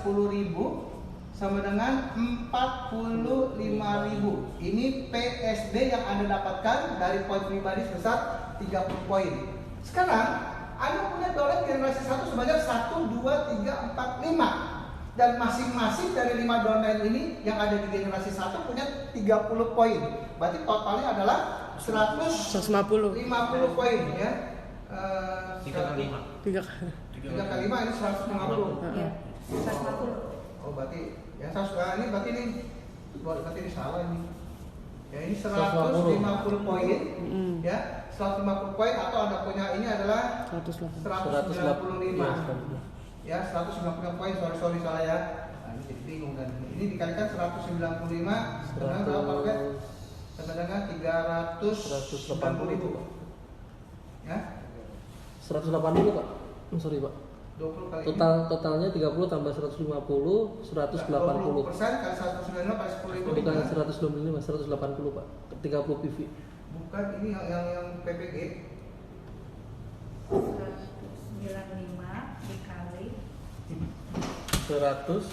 10.000 sama dengan 45.000. Ini PSD yang Anda dapatkan dari poin pribadi sebesar 30 poin. Sekarang Anda punya downline generasi 1 sebanyak 1, 2, 3, 4, 5. Dan masing-masing dari 5 downline ini yang ada di generasi 1 punya 30 poin. Berarti totalnya adalah 150 poin ya. 3 kali 5. 3 kali 5 ini 150. Iya, 150. Oh berarti ya ini berarti ini salah ini. Ya ini 150 poin. Ya, 150 poin atau Anda punya ini adalah 195. Ya, 195 poin, sorry salah ya. Nah, ini jadi bingung kan. Ini dikalikan 195 dengan berapa Pak? Sama dengan 380.000. Ya. 180 Pak. Sorry Pak. 20 kali Totalnya 30 tambah 150, 180. 20% kali 195 kali 10.000. Bukan 125, 180 Pak. 30 PV. Bukan ini yang PPG. 195 dikali 100.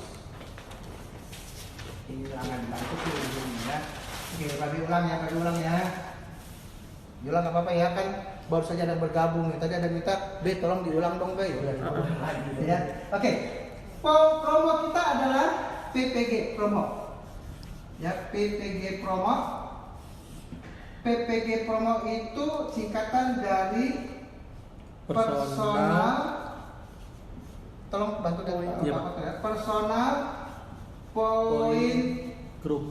Ini ulangan bantu ini ya. Oke, bagi ulang ya. Diulang nggak apa-apa ya kan baru saja ada bergabung nih. Tadi ada minta B tolong diulang dong B. Ya. Oke. Promo kita adalah PPG promo. Ya, PPG promo. PPG promo itu singkatan dari personal. Tolong bantu ya. Personal point group.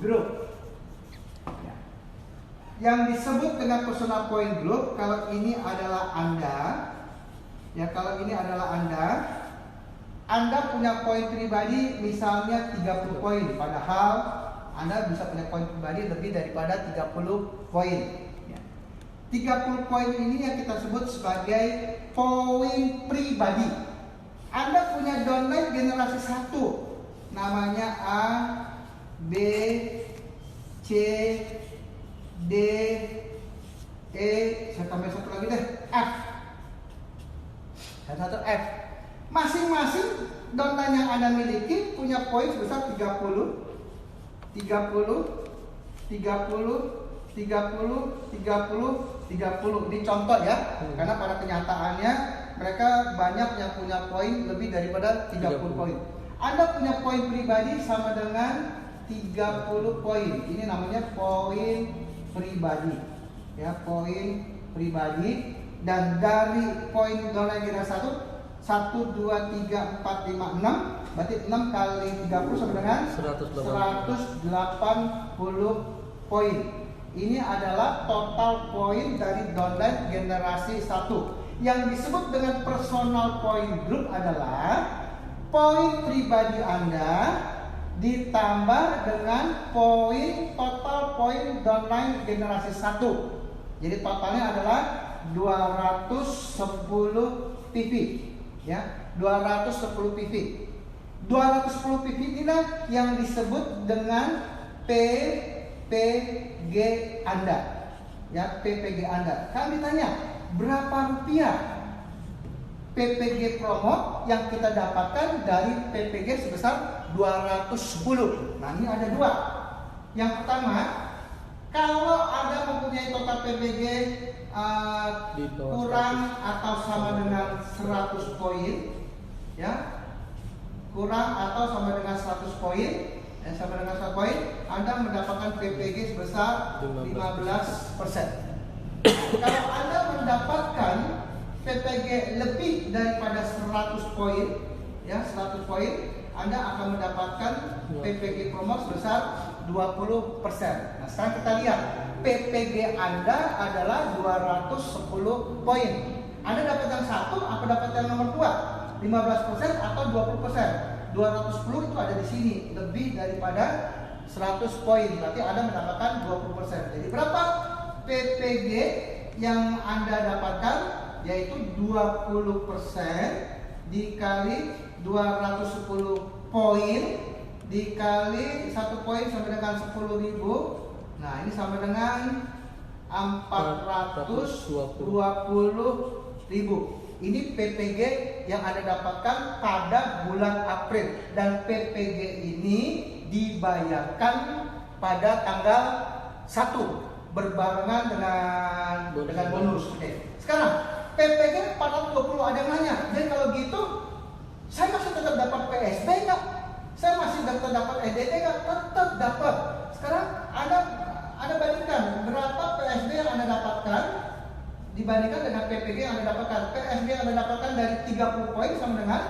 Ya. Yang disebut dengan personal point group kalau ini adalah Anda, ya kalau ini adalah Anda punya poin pribadi misalnya 30 poin, padahal Anda bisa punya poin pribadi lebih daripada 30 poin. Ya. 30 poin ini yang kita sebut sebagai poin pribadi. Anda punya downline generasi 1, namanya A, B, C, D, E, saya tambah satu lagi deh, F. Satu F. Masing-masing downline yang Anda miliki punya poin sebesar 30, 30, 30, 30, 30. Ini contoh ya, karena pada kenyataannya mereka banyak yang punya poin lebih daripada 30 poin. Anda punya poin pribadi sama dengan 30 poin. Ini namanya poin pribadi. Ya, poin pribadi. Dan dari poin downline generasi 1, 2, 3, 4, 5, 6. Berarti 6 kali 30 sama dengan 180 poin. Ini adalah total poin dari downline generasi 1. Yang disebut dengan personal point group adalah poin pribadi Anda ditambah dengan total poin downline generasi 1. Jadi totalnya adalah 210 PV. Ya, 210 PV. 210 PV inilah yang disebut dengan PPG Anda. Ya, PPG Anda. Kami ditanya, berapa rupiah PPG promo yang kita dapatkan dari PPG sebesar 210. Nah, ini ada dua. Yang pertama, kalau Anda mempunyai total PPG kurang atau sama dengan 100 poin, ya, kurang atau sama dengan 100 poin, Anda mendapatkan PPG sebesar 15%. Kalau Anda mendapatkan PPG lebih daripada 100 poin, ya 100 poin, Anda akan mendapatkan PPG promo sebesar 20%. Nah, sekarang kita lihat PPG Anda adalah 210 poin. Anda dapat yang satu, apa dapat yang nomor 2? 15% atau 20%? 210 itu ada di sini, lebih daripada 100 poin. Berarti Anda mendapatkan 20%. Jadi berapa PPG yang Anda dapatkan? Yaitu 20% dikali 210 poin dikali 1 poin sama dengan 10.000. Nah, ini sama dengan 420.000. Ini PPG yang Anda dapatkan pada bulan April, dan PPG ini dibayarkan pada tanggal 1 berbarengan dengan bonus. Oke. Sekarang PPG 420, ada yang nanya, jadi kalau gitu saya masih tetap dapat PSB nggak? Saya masih tetap dapat EDD nggak? Tetap dapat. Sekarang Anda bandingkan berapa PSB yang Anda dapatkan dibandingkan dengan PPG yang Anda dapatkan. PSB yang Anda dapatkan dari 30 poin sama dengan,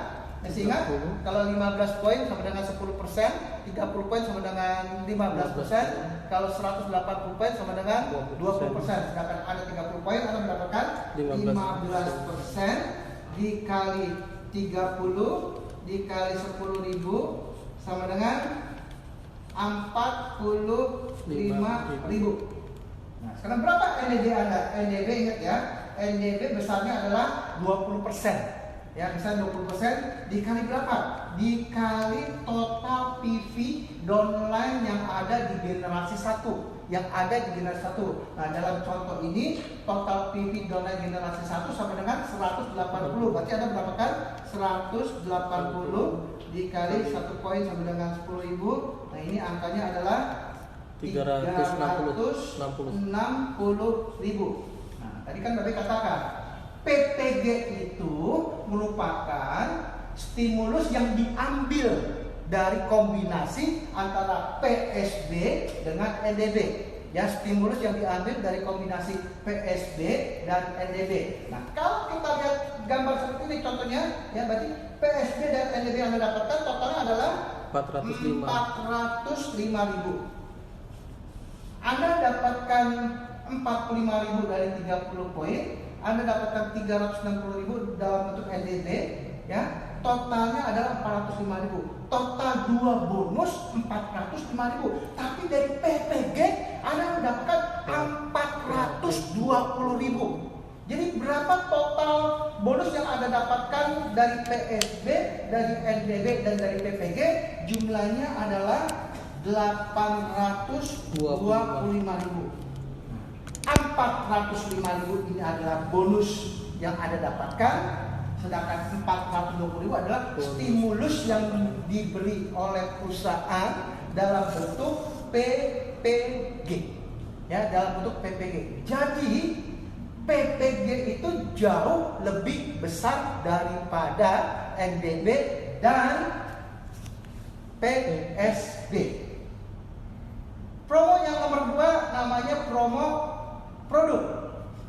masih ingat? Kalau 15 poin sama dengan 10%, 30 poin sama dengan 15%, kalau 180 poin sama dengan 20%. Sedangkan Anda 30 poin, Anda mendapatkan 15% dikali 30 dikali 10.000 sama dengan 45.000. Nah, sekarang berapa NDB Anda? NDB ingat ya, NDB besarnya adalah 20%. Ya, misalnya 20% dikali berapa? Dikali total PV downline yang ada di generasi 1. Yang ada di generasi 1. Nah, dalam contoh ini total PV downline generasi 1 sama dengan 180. Berarti Anda mendapatkan 180 dikali 1 poin sama dengan 10.000. Nah, ini angkanya adalah 360.000. Nah, tadi kan Bapak katakan PPG itu merupakan stimulus yang diambil dari kombinasi antara PSB dengan NDB. Ya, stimulus yang diambil dari kombinasi PSB dan NDB. Nah, kalau kita lihat gambar seperti ini contohnya, ya berarti PSB dan NDB yang Anda dapatkan totalnya adalah 405.000. Anda dapatkan 45.000 dari 30 poin. Anda dapatkan 360.000 dalam bentuk NDB, ya. Totalnya adalah 405.000. Total 2 bonus 405.000. Tapi dari PPG Anda mendapatkan 420.000. Jadi berapa total bonus yang Anda dapatkan dari PSB, dari NDB dan dari PPG? Jumlahnya adalah 825.000. 405.000 ini adalah bonus yang Anda dapatkan, sedangkan 420.000 adalah stimulus yang diberi oleh perusahaan dalam bentuk PPG. Ya, dalam bentuk PPG. Jadi PPG itu jauh lebih besar daripada NDB dan PSB. Promo yang nomor 2 namanya promo produk.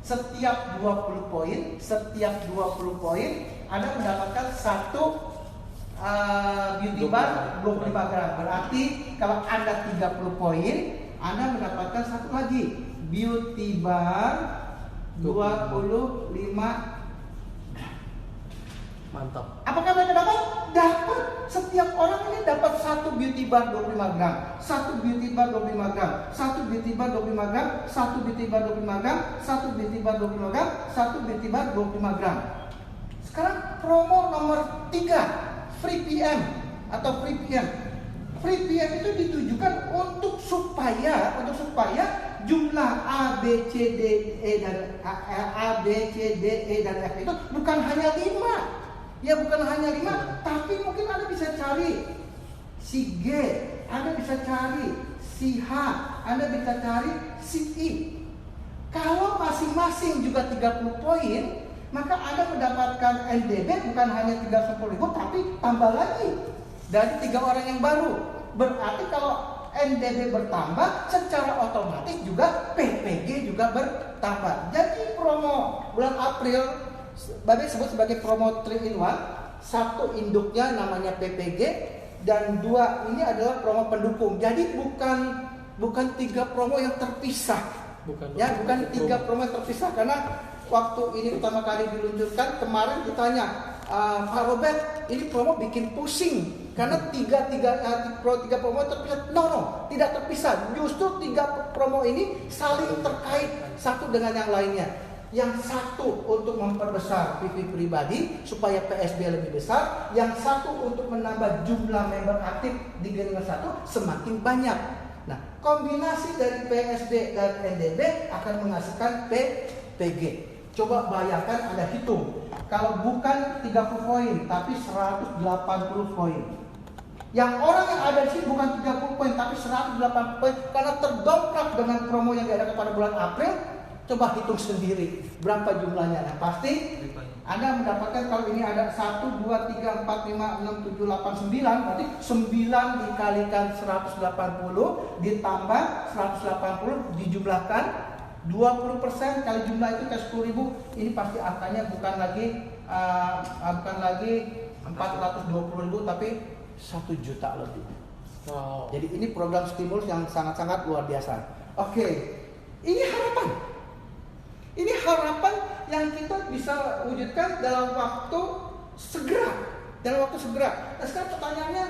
Setiap 20 poin Anda mendapatkan satu beauty bar 25 gram. Berarti kalau Anda 30 poin, Anda mendapatkan satu lagi beauty bar 25. Mantap. Apakah mereka dapat? Dapat. Setiap orang ini dapat satu beauty bar 25 gram, satu beauty bar 25 gram, satu beauty bar 25 gram, satu beauty bar 25 gram, satu beauty bar 25 gram, satu beauty bar 25 gram. Sekarang promo nomor 3, free PM atau free PM. Free PM itu ditujukan untuk supaya jumlah A, B, C, D, E dan F itu bukan hanya 5. Ya, bukan hanya 5, tapi mungkin Anda bisa cari si G, Anda bisa cari si H, Anda bisa cari si I. Kalau masing-masing juga 30 poin, maka Anda mendapatkan NDB bukan hanya 310.000, tapi tambah lagi dari 3 orang yang baru. Berarti kalau NDB bertambah, secara otomatis juga PPG juga bertambah. Jadi promo bulan April Bapak sebut sebagai promo 3-in-1. Satu induknya namanya PPG, dan 2 ini adalah promo pendukung. Jadi bukan 3 promo yang terpisah. Bukan 3 promo yang terpisah, karena waktu ini pertama kali diluncurkan kemarin ditanya, Pak Robert, ini promo bikin pusing karena 3 promo terpisah. No, tidak terpisah. Justru 3 promo ini saling terkait satu dengan yang lainnya. Yang satu untuk memperbesar PV pribadi supaya PSB lebih besar, yang satu untuk menambah jumlah member aktif di generasi 1 semakin banyak. Nah, kombinasi dari PSB dan NDB akan menghasilkan PPG. Coba bayangkan Anda hitung. Kalau bukan 30 poin, tapi 180 poin. Yang orang yang ada di sini bukan 30 poin, tapi 180 poin. Karena terdongkrak dengan promo yang diadakan pada bulan April. Coba hitung sendiri berapa jumlahnya. Nah, pasti Anda mendapatkan kalau ini ada 1, 2, 3, 4, 5, 6, 7, 8, 9. Berarti 9 dikalikan 180 ditambah 180 dijumlahkan 20% kali jumlah itu ke 10.000. Ini pasti angkanya bukan lagi 420.000 tapi 1 juta lebih. Wow. Jadi ini program stimulus yang sangat-sangat luar biasa. Oke, ini harapan. Ini harapan yang kita bisa wujudkan dalam waktu segera. Dalam waktu segera. Nah, sekarang pertanyaannya,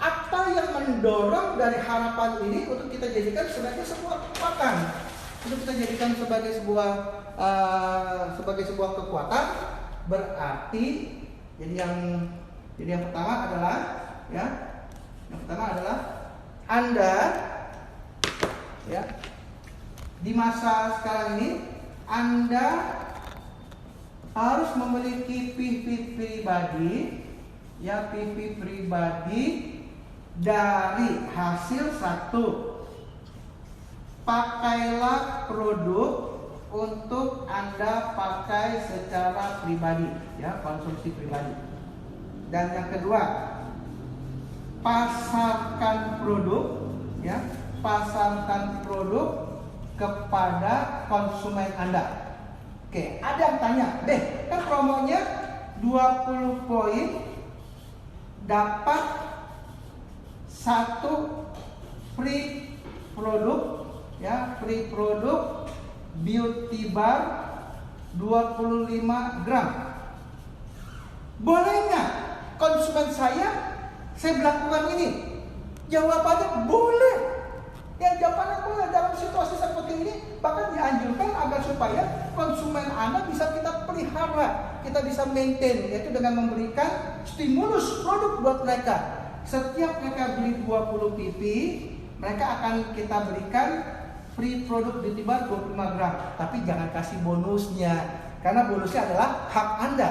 apa yang mendorong dari harapan ini untuk kita jadikan sebagai sebuah kekuatan? Untuk kita jadikan sebagai sebuah kekuatan, berarti jadi yang pertama adalah Anda ya di masa sekarang ini Anda harus memiliki PV pribadi dari hasil satu. Pakailah produk untuk Anda pakai secara pribadi, ya, konsumsi pribadi. Dan yang kedua, pasarkan produk kepada konsumen Anda. Oke, ada yang tanya, deh, kan promonya 20 poin dapat 1 free produk, ya, free produk beauty bar 25 gram. Boleh nggak konsumen saya melakukan ini? Jawabannya boleh. Ya, jawabannya boleh. Dalam situasi seperti ini bahkan dianjurkan agar supaya konsumen Anda bisa kita pelihara, kita bisa maintain, yaitu dengan memberikan stimulus produk buat mereka. Setiap mereka beli 20 pipi, mereka akan kita berikan free produk beauty bar 25 gram. Tapi jangan kasih bonusnya, karena bonusnya adalah hak Anda.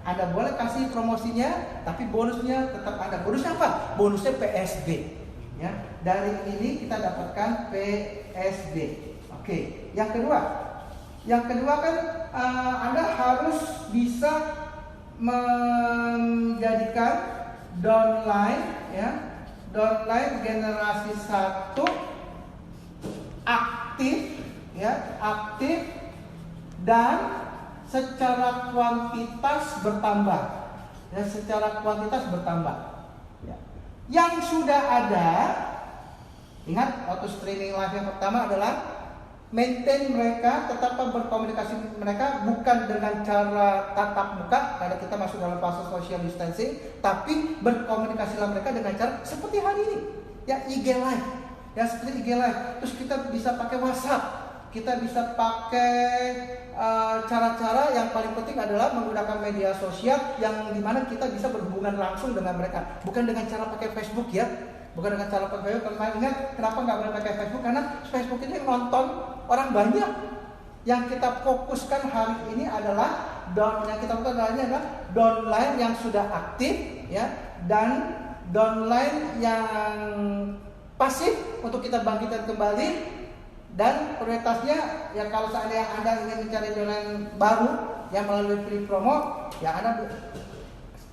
Anda boleh kasih promosinya, tapi bonusnya tetap Anda. Bonusnya apa? Bonusnya PSD. Ya, dari ini kita dapatkan PSD. Oke, yang kedua kan Anda harus bisa menjadikan downline, ya, downline generasi 1 aktif, ya, aktif dan secara kuantitas bertambah, ya, secara kuantitas bertambah. Ya. Yang sudah ada, ingat waktu streaming live yang pertama adalah maintain mereka, tetap berkomunikasi mereka bukan dengan cara tatap muka karena kita masuk dalam fase social distancing, tapi berkomunikasilah mereka dengan cara seperti hari ini, ya, IG live, ya, seperti IG live. Terus kita bisa pakai WhatsApp, kita bisa pakai cara-cara yang paling penting adalah menggunakan media sosial yang dimana kita bisa berhubungan langsung dengan mereka, bukan dengan cara pakai Facebook, ya, bukan dengan cara pakai Facebook. Ingat kenapa nggak boleh pakai Facebook? Karena Facebook ini nonton orang banyak. Yang kita fokuskan hari ini adalah downline yang sudah aktif, ya, dan downline yang pasif untuk kita bangkitkan kembali. Dan prioritasnya, ya, kalau seandainya Anda ingin mencari downline baru yang melalui free promo, ya, Anda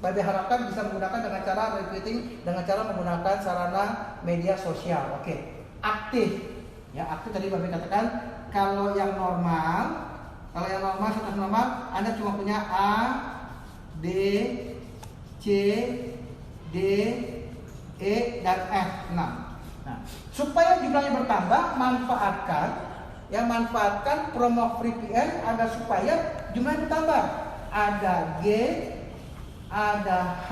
harapkan bisa menggunakan dengan cara recruiting, dengan cara menggunakan sarana media sosial. Oke, aktif, ya, aktif tadi Bapak katakan. Kalau yang normal, status normal, Anda cuma punya A, D, C, D, E, dan F, 6. Nah, supaya jumlahnya bertambah, manfaatkan promo free PM agar supaya jumlahnya bertambah. Ada G, ada H,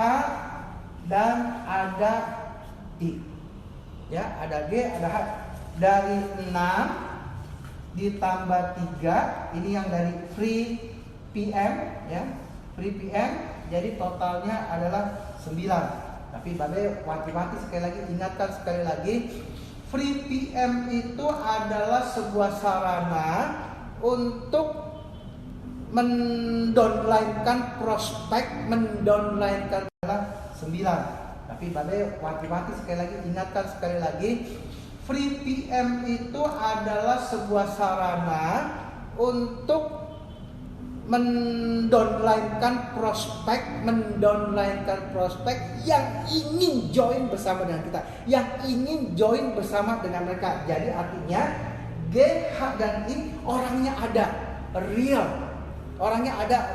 dan ada I. Ya, ada G, ada H. Dari 6 ditambah 3, ini yang dari free PM, ya, free PM, jadi totalnya adalah 9. Tapi Babe wanti-wanti sekali lagi, ingatkan sekali lagi, free PM itu adalah sebuah sarana untuk mendownline-kan prospek, mendownline-kan adalah 9. Tapi Babe wanti-wanti sekali lagi, ingatkan sekali lagi, free PM itu adalah sebuah sarana untuk mendownline-kan prospek yang ingin join bersama dengan kita, yang ingin join bersama dengan mereka. Jadi artinya G, H, dan I orangnya ada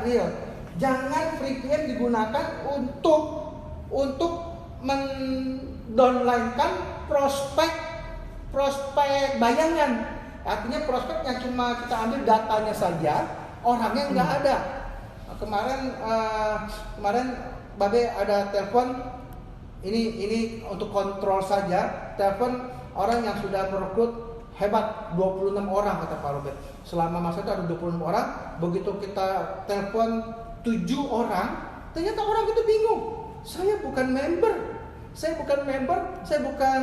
real. Jangan free PM digunakan untuk mendownline-kan prospek bayangan. Artinya prospek yang cuma kita ambil datanya saja, orangnya nggak ada. Kemarin Babe ada telepon, ini untuk kontrol saja, telepon orang yang sudah merekrut hebat 26 orang kata Pak Robert. Selama masa itu ada 26 orang, begitu kita telepon 7 orang, ternyata orang itu bingung. Saya bukan member, saya bukan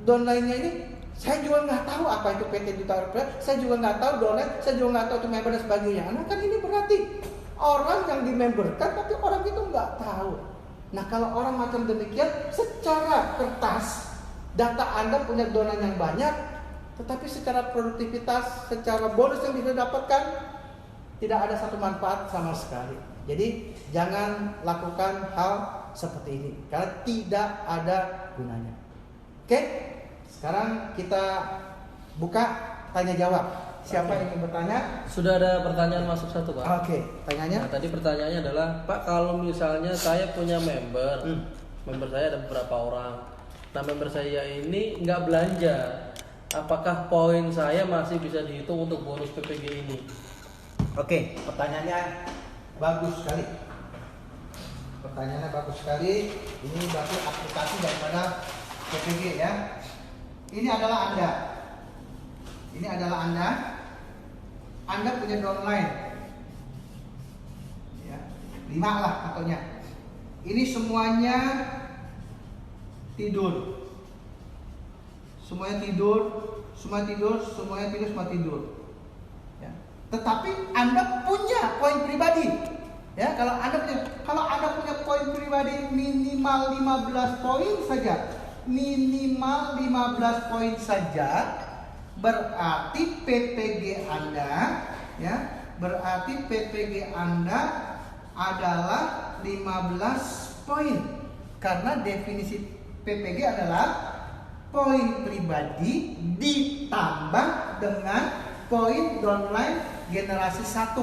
downline-nya ini. Saya juga nggak tahu apa itu PT Duta Rupiah, saya juga nggak tahu downline, saya juga nggak tahu itu member dan sebagainya. Nah kan ini berarti orang yang dimemberkan tapi orang itu nggak tahu. Nah kalau orang macam demikian, secara kertas data Anda punya downline yang banyak, tetapi secara produktivitas, secara bonus yang bisa dapatkan, tidak ada satu manfaat sama sekali. Jadi jangan lakukan hal seperti ini karena tidak ada gunanya. Oke? Sekarang kita buka tanya jawab. Siapa yang ingin bertanya? Sudah ada pertanyaan masuk satu, Pak. Oke, tanyanya. Nah, tadi pertanyaannya adalah, Pak, kalau misalnya saya punya member saya ada beberapa orang. Nah, member saya ini nggak belanja, apakah poin saya masih bisa dihitung untuk bonus PPG ini? Oke, pertanyaannya bagus sekali. Ini berarti aplikasi daripada PPG ya. Ini adalah Anda. Anda punya downline. Ya, 5 lah contohnya. Ini semuanya tidur. Semua tidur. Ya. Tetapi Anda punya poin pribadi. Ya, kalau Anda punya poin pribadi minimal 15 poin saja, berarti PPG Anda adalah 15 poin. Karena definisi PPG adalah poin pribadi ditambah dengan poin downline generasi 1.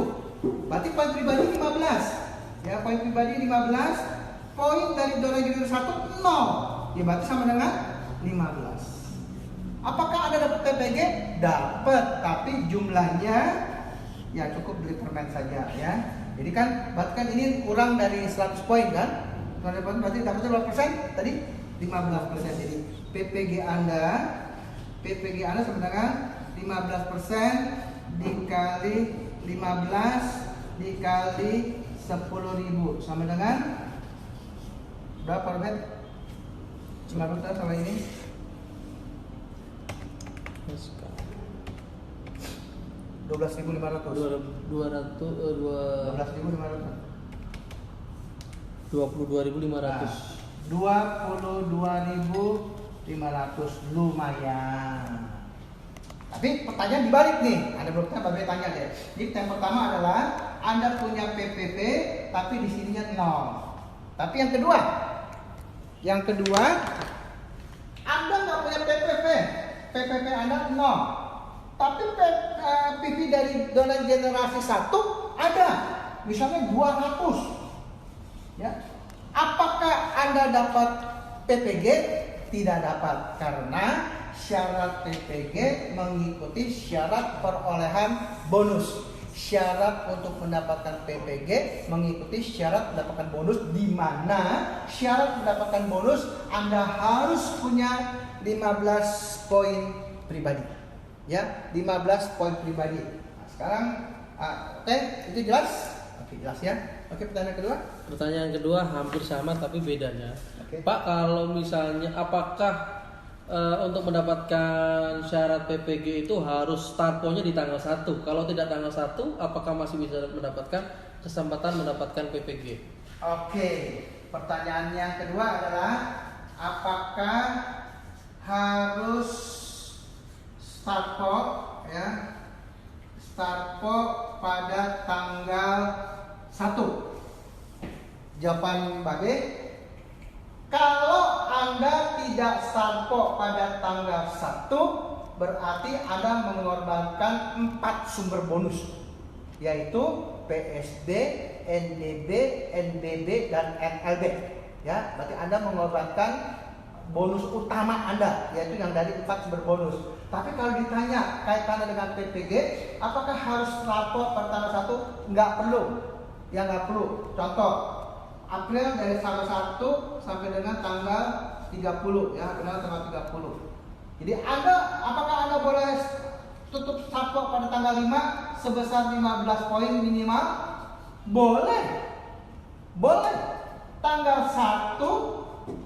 Berarti poin pribadi 15. Ya, poin pribadi 15, poin dari downline generasi 1 0. Ya, berarti sama dengan 15. Apakah Anda dapat PPG? Dapat, tapi jumlahnya ya cukup beli permen saja ya. Jadi kan berarti kan ini kurang dari 100 poin kan? Berarti dapatnya berapa persen? Tadi 15%. Jadi PPG Anda sama dengan 15% dikali 15 dikali 10.000 sama dengan berapa persen? 15 sama ini 12.500. 22.500. 22.500 lumayan. Tapi pertanyaan dibalik nih. Anda belum tanya deh. Jadi yang pertama adalah Anda punya PPP tapi di sininya 0. Tapi yang kedua Anda nggak punya PPP. PPP Anda 0. Tapi PV dari downline generasi 1 ada. Misalnya 200. Ya. Apakah Anda dapat PPG? Tidak dapat, karena syarat PPG mengikuti syarat perolehan bonus. Syarat untuk mendapatkan PPG mengikuti syarat mendapatkan bonus, di mana syarat mendapatkan bonus Anda harus punya 15 poin pribadi. Ya, 15 poin pribadi. Nah, sekarang oke, itu jelas? Oke, jelas ya. Oke, pertanyaan kedua? Pertanyaan kedua hampir sama tapi bedanya. Oke. Pak, kalau misalnya apakah untuk mendapatkan syarat PPG itu harus start point-nya di tanggal 1. Kalau tidak tanggal 1, apakah masih bisa mendapatkan kesempatan mendapatkan PPG? Oke, pertanyaan yang kedua adalah apakah harus start pada tanggal 1? Jawaban Babe, kalau Anda tidak start pada tanggal 1, berarti Anda mengorbankan 4 sumber bonus, yaitu PSD, NDB, NBB, dan NLB. Ya, berarti Anda mengorbankan bonus utama Anda, yaitu yang dari 4 sumber bonus. Tapi kalau ditanya kaitannya dengan PPG, apakah harus lapor pada tanggal 1? Nggak perlu. Ya, nggak perlu. Contoh, April dari tanggal 1 sampai dengan tanggal 30, ya, benar tanggal 30. Jadi apakah Anda boleh tutup start pada tanggal 5 sebesar 15 poin minimal? Boleh. Tanggal 1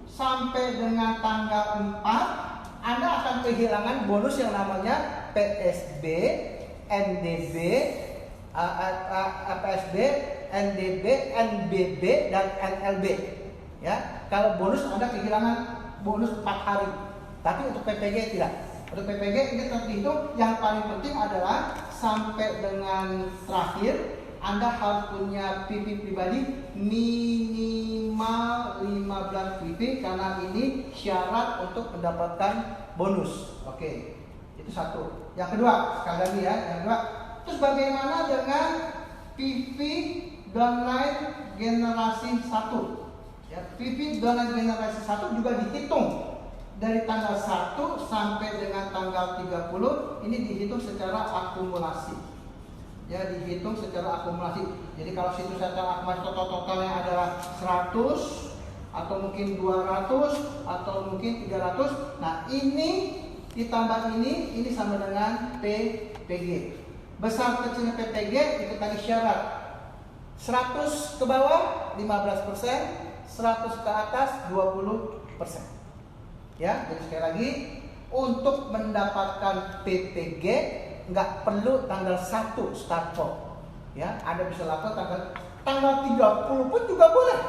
sampai dengan tanggal 4 Anda akan kehilangan bonus yang namanya PSB, NDB, PSB, NDB, NBB, dan NLB. Ya, kalau bonus Anda kehilangan bonus 4 hari. Tapi untuk PPG tidak. Untuk PPG ini terhitung yang paling penting adalah sampai dengan terakhir Anda harus punya PP pribadi minimal 15 PP karena ini syarat untuk mendapatkan bonus. Oke, itu satu. Yang kedua, sekali lagi ya, yang kedua. Terus bagaimana dengan PP downline generasi 1? Ya, PP downline generasi 1 juga dihitung dari tanggal 1 sampai dengan tanggal 30. Ini dihitung secara akumulasi. Ya, dihitung secara akumulasi. Jadi kalau situ secara akumulasi totalnya adalah 100 atau mungkin 200 atau mungkin 300. Nah, ini ditambah ini sama dengan PPG. Besar kecilnya PPG itu tadi syarat. 100 ke bawah 15%, 100 ke atas 20%. Ya, jadi sekali lagi untuk mendapatkan PPG nggak perlu tanggal 1 start form. Ya, Anda bisa lakukan tanggal 30 pun juga boleh.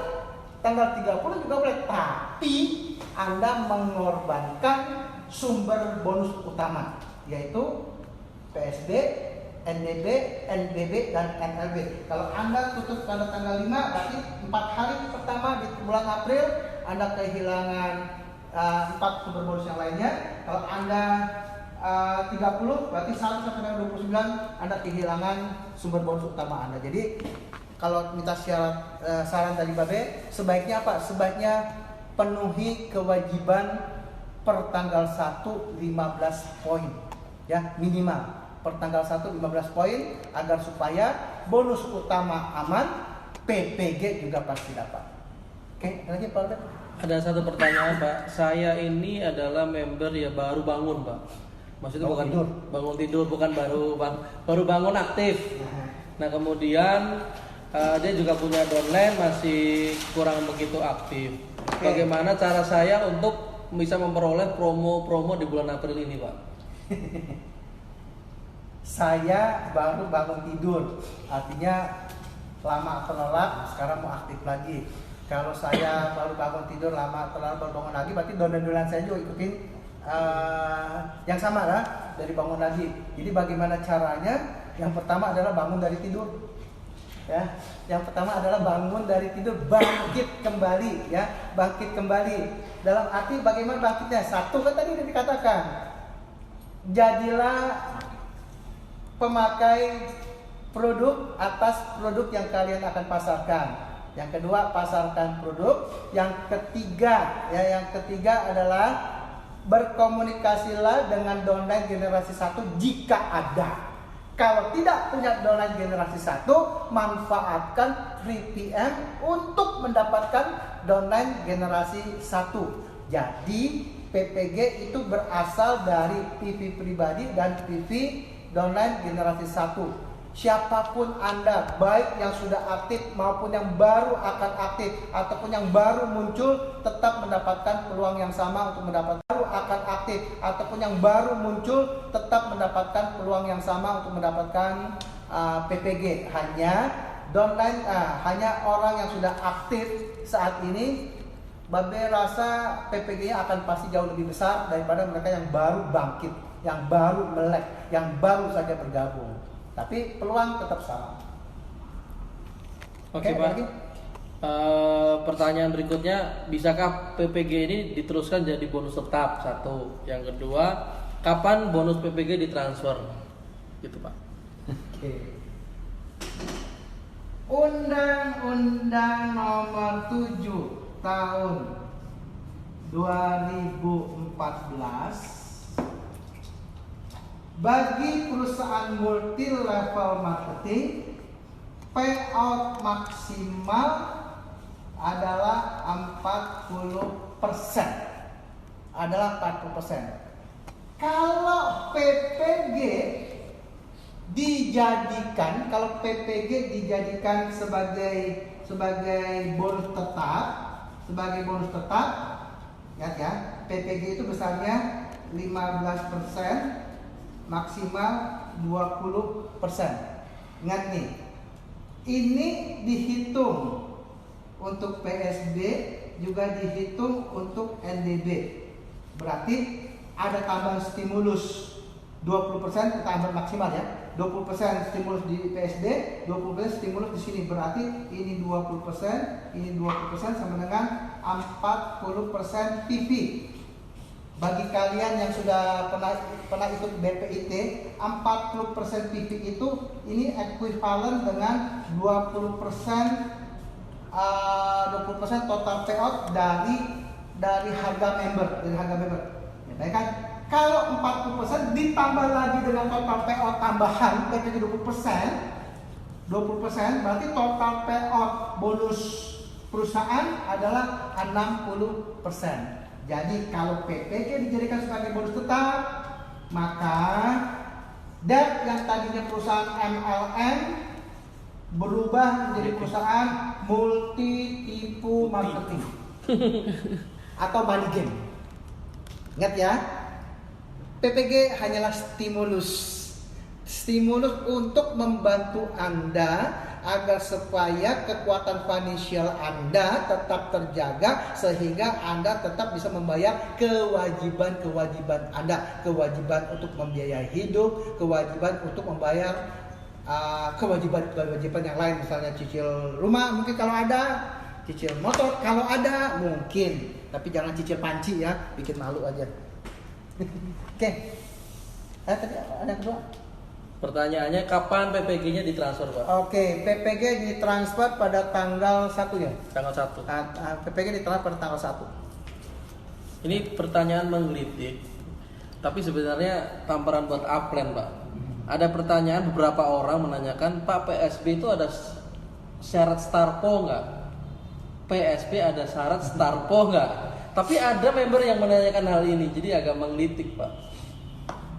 Tanggal 30 juga boleh, tapi Anda mengorbankan sumber bonus utama, yaitu PSB, NDB, NBB, dan NLB. Kalau Anda tutup pada tanggal 5, berarti 4 hari pertama di bulan April Anda kehilangan 4 sumber bonus yang lainnya. Kalau Anda 30, berarti 1 sampai dengan 29 Anda kehilangan sumber bonus utama Anda. Jadi kalau minta saran dari Babe, sebaiknya apa? Sebaiknya penuhi kewajiban per tanggal 1 15 poin. Ya, minimal per tanggal 1 15 poin agar supaya bonus utama aman, PPG juga pasti dapat. Oke, lagi Pak Albert? Ada satu pertanyaan, Pak. Saya ini adalah member ya baru bangun, Pak. Maksudnya bukan tidur. Bangun tidur, bukan baru bangun aktif. Nah, kemudian dia juga punya downline masih kurang begitu aktif. Bagaimana cara saya untuk bisa memperoleh promo-promo di bulan April ini, Pak? Saya baru bangun tidur, artinya lama terlelap, sekarang mau aktif lagi. Kalau saya baru bangun tidur, lama terlelap, baru bangun lagi, berarti downline saya juga ikutin yang sama lah, dari bangun lagi. Jadi bagaimana caranya? Yang pertama adalah bangun dari tidur. Ya, yang pertama adalah bangun dari tidur, bangkit kembali, ya, bangkit kembali. Dalam arti bagaimana bangkitnya? Satu kan tadi sudah dikatakan, jadilah pemakai produk atas produk yang kalian akan pasarkan. Yang kedua, pasarkan produk. Yang ketiga, adalah berkomunikasilah dengan downline generasi 1 jika ada. Kalau tidak punya downline generasi 1, manfaatkan 3PM untuk mendapatkan downline generasi 1. Jadi PPG itu berasal dari PV pribadi dan PV downline generasi 1. siapapun Anda, baik yang sudah aktif maupun yang baru akan aktif ataupun yang baru muncul, tetap mendapatkan peluang yang sama untuk mendapatkan akan aktif ataupun yang baru muncul, tetap mendapatkan peluang yang sama untuk mendapatkan PPG. Hanya orang yang sudah aktif saat ini, Babe rasa PPG-nya akan pasti jauh lebih besar daripada mereka yang baru bangkit, yang baru melek, yang baru saja bergabung. Tapi peluang tetap sama. Oke, Pak. Pertanyaan berikutnya, bisakah PPG ini diteruskan jadi bonus tetap? Satu. Yang kedua, kapan bonus PPG ditransfer? Gitu, Pak. Oke. Undang-Undang Nomor 7 Tahun 2014 bagi perusahaan multi level marketing, payout maksimal adalah 40%. Kalau PPG dijadikan sebagai bonus tetap, ya, PPG itu besarnya 15%, maksimal 20%. Ingat nih, ini dihitung untuk PSB, juga dihitung untuk NDB. Berarti ada tambahan stimulus 20%, tambahan maksimal ya. 20% stimulus di PSB, 20% stimulus di sini. Berarti ini 20%, ini 20% sama dengan 40% PV. Bagi kalian yang sudah pernah ikut BPIT, 40% PV itu ini ekuivalen dengan 20% total payout dari harga member, Ya, baik kan? Kalau 40% ditambah lagi dengan total payout tambahan PPG 20%, berarti total payout bonus perusahaan adalah 60%. Jadi kalau PPG dijadikan sebagai bonus tetap, maka debt yang tadinya perusahaan MLM berubah menjadi perusahaan multi tipu marketing atau money game. Ingat ya, PPG hanyalah stimulus untuk membantu Anda agar supaya kekuatan finansial Anda tetap terjaga, sehingga Anda tetap bisa membayar kewajiban Anda, kewajiban untuk membiayai hidup, kewajiban untuk membayar kewajiban yang lain, misalnya cicil rumah mungkin kalau ada, cicil motor kalau ada mungkin, tapi jangan cicil panci ya, bikin malu aja. Oke. Tadi ada yang kedua. Pertanyaannya, kapan PPG-nya ditransfer, Pak? Oke, PPG ditransfer pada tanggal 1 ya? Tanggal 1. PPG ditransfer pada tanggal 1. Ini pertanyaan menggelitik, tapi sebenarnya tamparan buat upline, Pak. Ada pertanyaan, beberapa orang menanyakan, Pak, PSB itu ada syarat Starpo nggak? PSB ada syarat Starpo nggak? Tapi ada member yang menanyakan hal ini, jadi agak menggelitik, Pak.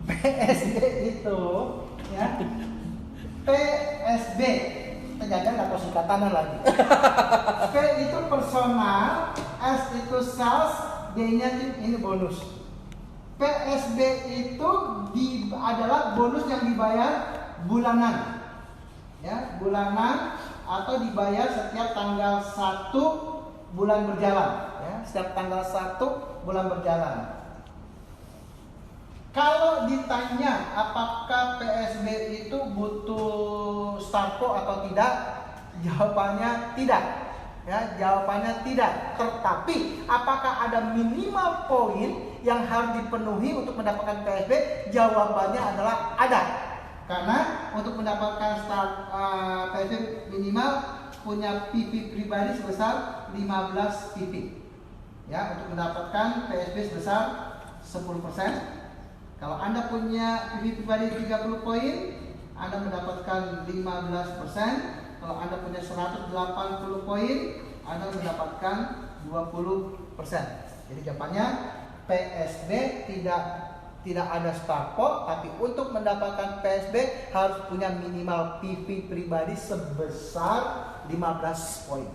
PSB itu ya, PSB terjaga nggak tahu singkatannya lagi. P itu personal, S itu sales, D-nya ini bonus. PSB itu adalah bonus yang dibayar bulanan, ya, bulanan atau dibayar setiap tanggal 1 bulan berjalan, ya, setiap tanggal 1 bulan berjalan. Kalau ditanya apakah PSB itu butuh Starpo atau tidak, jawabannya tidak. Ya, jawabannya tidak. Tetapi apakah ada minimal poin yang harus dipenuhi untuk mendapatkan PSB? Jawabannya adalah ada. Karena untuk mendapatkan PSB minimal punya PV pribadi sebesar 15 PV. Ya, untuk mendapatkan PSB sebesar 10%. Kalau Anda punya PV pribadi 30 poin, Anda mendapatkan 15%. Kalau Anda punya 180 poin, Anda mendapatkan 20%. Jadi jawabannya PSB tidak tidak ada starport, tapi untuk mendapatkan PSB harus punya minimal PV pribadi sebesar 15 poin.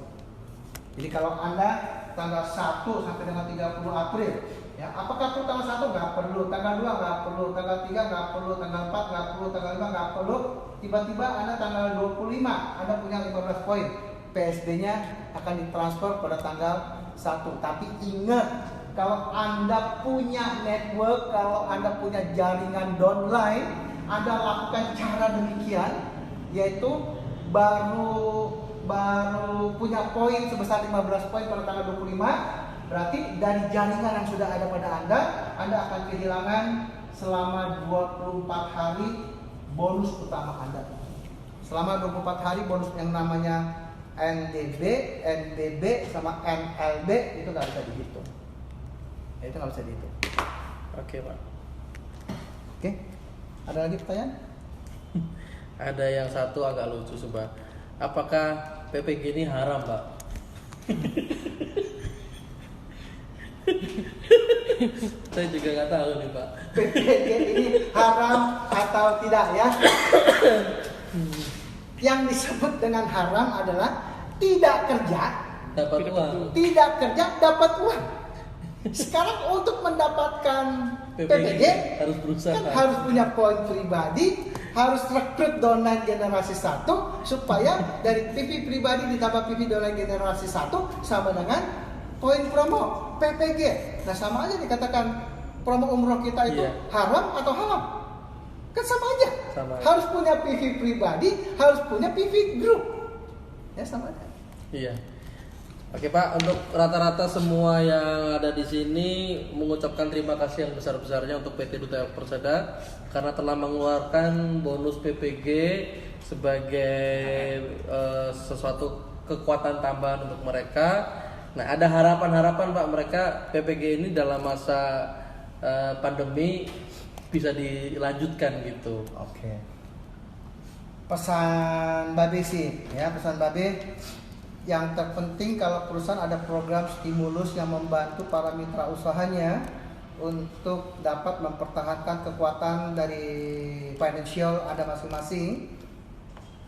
Jadi kalau Anda tanggal 1 sampai dengan 30 April, ya, apakah perlu tanggal 1? Nggak perlu, tanggal 2 nggak perlu, tanggal 3 nggak perlu, tanggal 4 nggak perlu, tanggal 5 nggak perlu. Tiba-tiba Anda tanggal 25, Anda punya 15 poin. PSB-nya akan ditransfer pada tanggal 1. Tapi ingat, kalau Anda punya network, kalau Anda punya jaringan downline, Anda lakukan cara demikian, yaitu baru punya poin sebesar 15 poin pada tanggal 25, berarti dari jaringan yang sudah ada pada Anda akan kehilangan selama 24 hari bonus utama Anda. Selama 24 hari bonus yang namanya NDB, NBB, sama NLB itu nggak bisa dihitung. Itu nggak bisa dihitung. Oke, Pak. Oke, ada lagi pertanyaan? Ada yang satu agak lucu, Sobat. Apakah PPG ini haram, Pak? Saya juga nggak tahu nih, Pak. PPG ini haram atau tidak ya? Yang disebut dengan haram adalah tidak kerja, Dapat uang. tidak kerja dapat uang. Sekarang untuk mendapatkan PPG harus berusaha. kan harus punya poin pribadi, harus rekrut downline generasi 1 supaya dari PV pribadi ditambah PV downline generasi 1 sama dengan poin promo PPG. Nah, sama aja dikatakan promo umroh kita itu Iya. haram atau halal. Kan sama aja. Sama aja. Harus punya PV pribadi, harus punya PV group. Ya sama aja. Iya. Oke, Pak, untuk rata-rata semua yang ada di sini mengucapkan terima kasih yang besar-besarnya untuk PT Duta Persada karena telah mengeluarkan bonus PPG sebagai sesuatu kekuatan tambahan untuk mereka. Nah, ada harapan-harapan, Pak, mereka PPG ini dalam masa pandemi bisa dilanjutkan gitu. Oke. Pesan Babe sih, ya, pesan Babe yang terpenting kalau perusahaan ada program stimulus yang membantu para mitra usahanya untuk dapat mempertahankan kekuatan dari financial ada masing-masing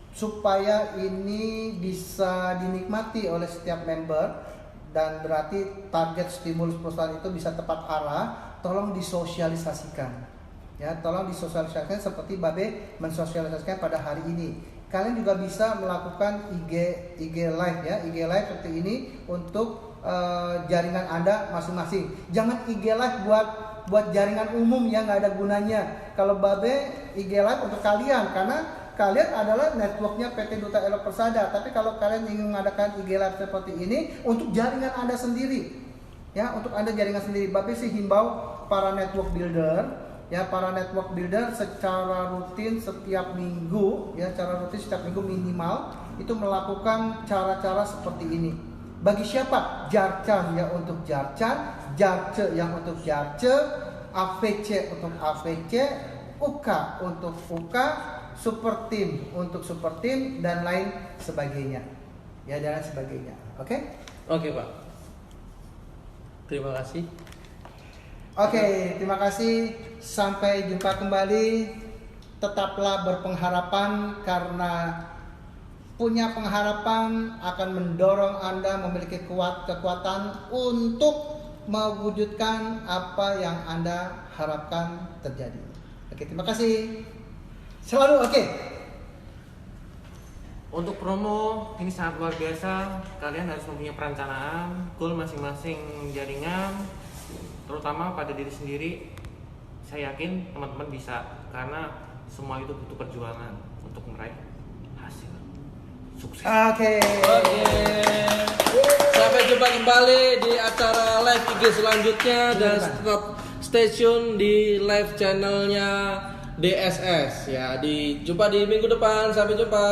supaya ini bisa dinikmati oleh setiap member dan berarti target stimulus perusahaan itu bisa tepat arah, tolong disosialisasikan. Ya, tolong disosialisasikan seperti Babe mensosialisasikan pada hari ini. Kalian juga bisa melakukan IG live ya, IG live seperti ini untuk jaringan Anda masing-masing. Jangan IG live buat jaringan umum yang nggak ada gunanya. Kalau Babe IG live untuk kalian karena kalian adalah networknya PT Duta Elo Persada. Tapi kalau kalian ingin mengadakan IG live seperti ini untuk jaringan Anda sendiri, ya, untuk Anda jaringan sendiri. Babe sih himbau para network builder. Ya, para network builder secara rutin setiap minggu, ya, secara rutin setiap minggu minimal itu melakukan cara-cara seperti ini. Bagi siapa? Jarcan ya untuk Jarcan, Jarce yang untuk Jarce, AVC untuk AVC, UK untuk UK, Super Team untuk Super Team dan lain sebagainya. Ya, dan lain sebagainya. Oke? Oke, Pak. Terima kasih. Oke, terima kasih. Sampai jumpa kembali. Tetaplah berpengharapan karena punya pengharapan akan mendorong Anda memiliki kekuatan untuk mewujudkan apa yang Anda harapkan terjadi. Oke, terima kasih. Selalu oke. Untuk promo ini sangat luar biasa. Kalian harus mempunyai perencanaan, goal masing-masing jaringan, terutama pada diri sendiri. Saya yakin teman-teman bisa karena semua itu butuh perjuangan untuk meraih hasil. Sukses. Oke. Sampai jumpa kembali di acara live IG selanjutnya dan tetap stay tune di live channelnya DSS ya. Jumpa di minggu depan. Sampai jumpa.